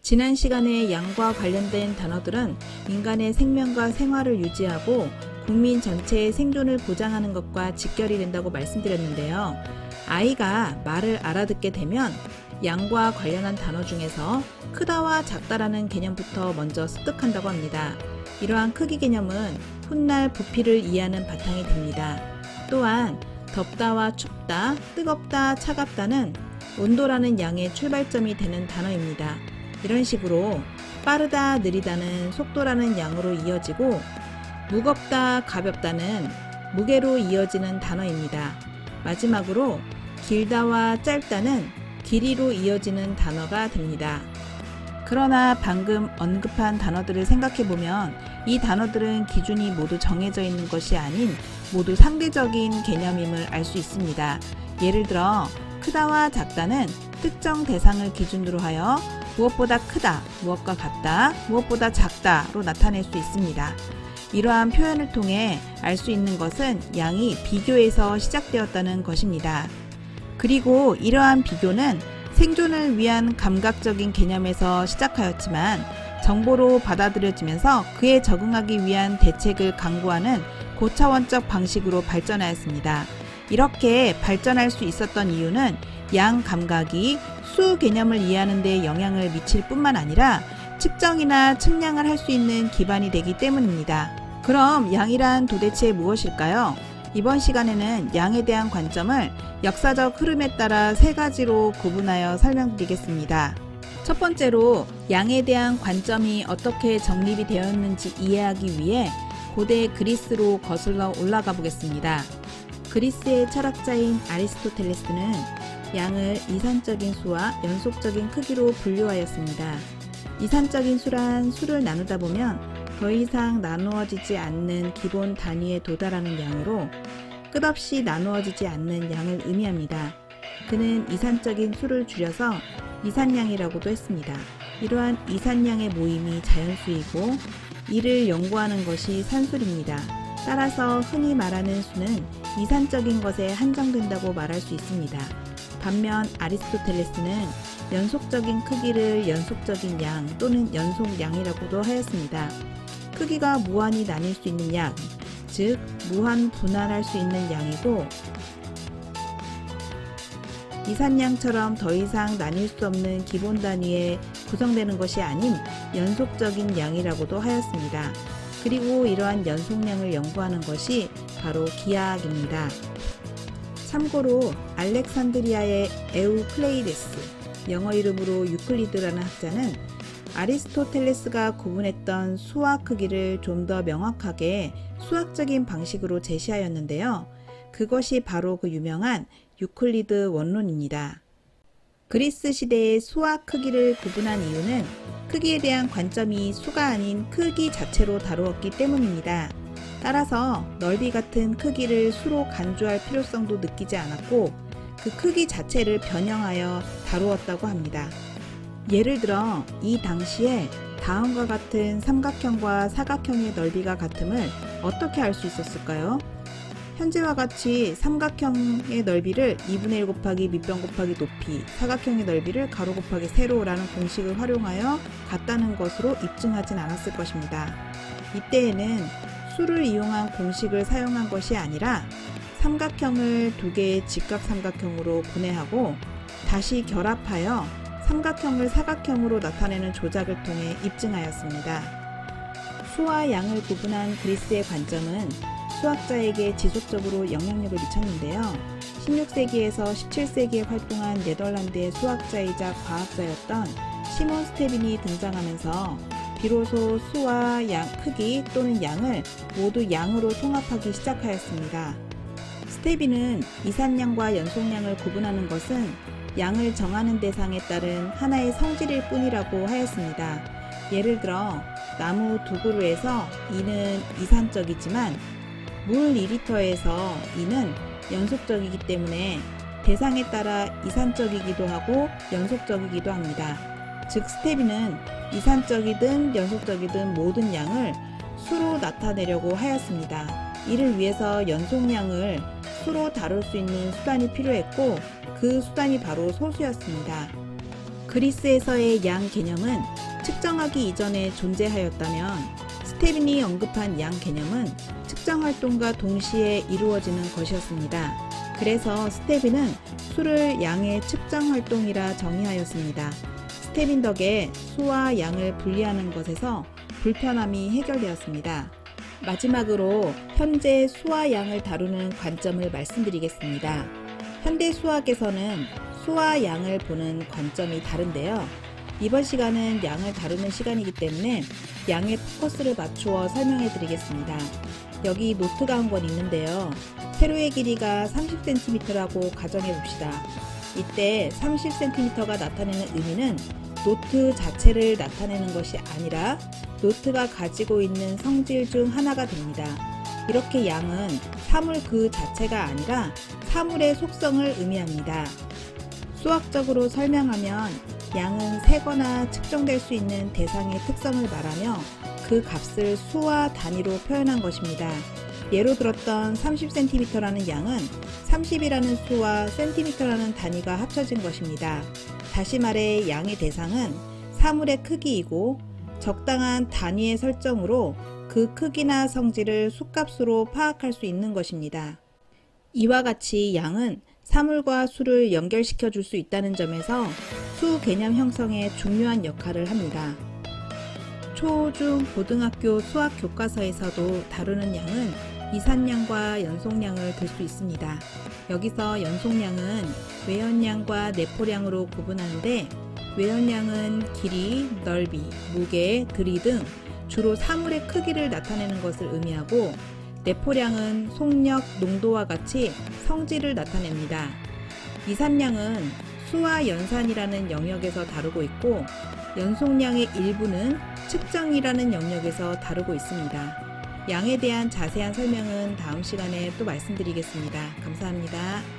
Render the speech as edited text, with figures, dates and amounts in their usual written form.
지난 시간에 양과 관련된 단어들은 인간의 생명과 생활을 유지하고 국민 전체의 생존을 보장하는 것과 직결이 된다고 말씀드렸는데요. 아이가 말을 알아듣게 되면 양과 관련한 단어 중에서 크다와 작다라는 개념부터 먼저 습득한다고 합니다. 이러한 크기 개념은 훗날 부피를 이해하는 바탕이 됩니다. 또한 덥다와 춥다, 뜨겁다, 차갑다는 온도라는 양의 출발점이 되는 단어입니다. 이런 식으로 빠르다, 느리다는 속도라는 양으로 이어지고 무겁다, 가볍다는 무게로 이어지는 단어입니다. 마지막으로 길다와 짧다는 길이로 이어지는 단어가 됩니다. 그러나 방금 언급한 단어들을 생각해보면 이 단어들은 기준이 모두 정해져 있는 것이 아닌 모두 상대적인 개념임을 알 수 있습니다. 예를 들어 크다와 작다는 특정 대상을 기준으로 하여 무엇보다 크다, 무엇과 같다, 무엇보다 작다로 나타낼 수 있습니다. 이러한 표현을 통해 알 수 있는 것은 양이 비교에서 시작되었다는 것입니다. 그리고 이러한 비교는 생존을 위한 감각적인 개념에서 시작하였지만 정보로 받아들여지면서 그에 적응하기 위한 대책을 강구하는 고차원적 방식으로 발전하였습니다. 이렇게 발전할 수 있었던 이유는 양 감각이 수 개념을 이해하는 데 영향을 미칠 뿐만 아니라 측정이나 측량을 할 수 있는 기반이 되기 때문입니다. 그럼 양이란 도대체 무엇일까요? 이번 시간에는 양에 대한 관점을 역사적 흐름에 따라 세 가지로 구분하여 설명드리겠습니다. 첫 번째로 양에 대한 관점이 어떻게 정립이 되었는지 이해하기 위해 고대 그리스로 거슬러 올라가 보겠습니다. 그리스의 철학자인 아리스토텔레스는 양을 이산적인 수와 연속적인 크기로 분류하였습니다. 이산적인 수란 수를 나누다 보면 더 이상 나누어지지 않는 기본 단위에 도달하는 양으로 끝없이 나누어지지 않는 양을 의미합니다. 그는 이산적인 수를 줄여서 이산량이라고도 했습니다. 이러한 이산량의 모임이 자연수이고 이를 연구하는 것이 산술입니다. 따라서 흔히 말하는 수는 이산적인 것에 한정된다고 말할 수 있습니다. 반면 아리스토텔레스는 연속적인 크기를 연속적인 양 또는 연속량이라고도 하였습니다. 크기가 무한히 나뉠 수 있는 양, 즉 무한 분할할 수 있는 양이고 이산량처럼 더 이상 나뉠 수 없는 기본 단위에 구성되는 것이 아닌 연속적인 양이라고도 하였습니다. 그리고 이러한 연속량을 연구하는 것이 바로 기하학입니다. 참고로 알렉산드리아의 에우클레이데스, 영어 이름으로 유클리드라는 학자는 아리스토텔레스가 구분했던 수와 크기를 좀 더 명확하게 수학적인 방식으로 제시하였는데요. 그것이 바로 그 유명한 유클리드 원론입니다. 그리스 시대의 수와 크기를 구분한 이유는 크기에 대한 관점이 수가 아닌 크기 자체로 다루었기 때문입니다. 따라서 넓이 같은 크기를 수로 간주할 필요성도 느끼지 않았고 그 크기 자체를 변형하여 다루었다고 합니다. 예를 들어 이 당시에 다음과 같은 삼각형과 사각형의 넓이가 같음을 어떻게 알 수 있었을까요? 현재와 같이 삼각형의 넓이를 2분의 1 곱하기 밑변 곱하기 높이, 사각형의 넓이를 가로 곱하기 세로라는 공식을 활용하여 같다는 것으로 입증하진 않았을 것입니다. 이때에는 수를 이용한 공식을 사용한 것이 아니라 삼각형을 두 개의 직각삼각형으로 분해하고 다시 결합하여 삼각형을 사각형으로 나타내는 조작을 통해 입증하였습니다. 수와 양을 구분한 그리스의 관점은 수학자에게 지속적으로 영향력을 미쳤는데요. 16세기에서 17세기에 활동한 네덜란드의 수학자이자 과학자였던 시몬 스테빈이 등장하면서 비로소 수와 양, 크기 또는 양을 모두 양으로 통합하기 시작하였습니다. 스테빈은 이산량과 연속량을 구분하는 것은 양을 정하는 대상에 따른 하나의 성질일 뿐이라고 하였습니다. 예를 들어 나무 두 그루에서 이는 이산적이지만 물 2리터에서 이는 연속적이기 때문에 대상에 따라 이산적이기도 하고 연속적이기도 합니다. 즉 스테빈은 이산적이든 연속적이든 모든 양을 수로 나타내려고 하였습니다. 이를 위해서 연속량을 수로 다룰 수 있는 수단이 필요했고 그 수단이 바로 소수였습니다. 그리스에서의 양 개념은 측정하기 이전에 존재하였다면 스테빈이 언급한 양 개념은 측정 활동과 동시에 이루어지는 것이었습니다. 그래서 스테빈은 수를 양의 측정 활동이라 정의하였습니다. 스테빈 덕에 수와 양을 분리하는 것에서 불편함이 해결되었습니다. 마지막으로 현재 수와 양을 다루는 관점을 말씀드리겠습니다. 현대 수학에서는 수와 양을 보는 관점이 다른데요. 이번 시간은 양을 다루는 시간이기 때문에 양에 포커스를 맞추어 설명해 드리겠습니다. 여기 노트가 한 권 있는데요. 세로의 길이가 30cm라고 가정해 봅시다. 이때 30cm가 나타내는 의미는 노트 자체를 나타내는 것이 아니라 노트가 가지고 있는 성질 중 하나가 됩니다. 이렇게 양은 사물 그 자체가 아니라 사물의 속성을 의미합니다. 수학적으로 설명하면 양은 세거나 측정될 수 있는 대상의 특성을 말하며 그 값을 수와 단위로 표현한 것입니다. 예로 들었던 30cm라는 양은 30이라는 수와 cm라는 단위가 합쳐진 것입니다. 다시 말해 양의 대상은 사물의 크기이고 적당한 단위의 설정으로 그 크기나 성질을 수값으로 파악할 수 있는 것입니다. 이와 같이 양은 사물과 수를 연결시켜 줄 수 있다는 점에서 수 개념 형성에 중요한 역할을 합니다. 초, 중, 고등학교 수학 교과서에서도 다루는 양은 이산량과 연속량을 들 수 있습니다. 여기서 연속량은 외연량과 내포량으로 구분하는데 외연량은 길이, 넓이, 무게, 들이 등 주로 사물의 크기를 나타내는 것을 의미하고 내포량은 속력, 농도와 같이 성질을 나타냅니다. 이산량은 수와 연산이라는 영역에서 다루고 있고 연속량의 일부는 측정이라는 영역에서 다루고 있습니다. 양에 대한 자세한 설명은 다음 시간에 또 말씀드리겠습니다. 감사합니다.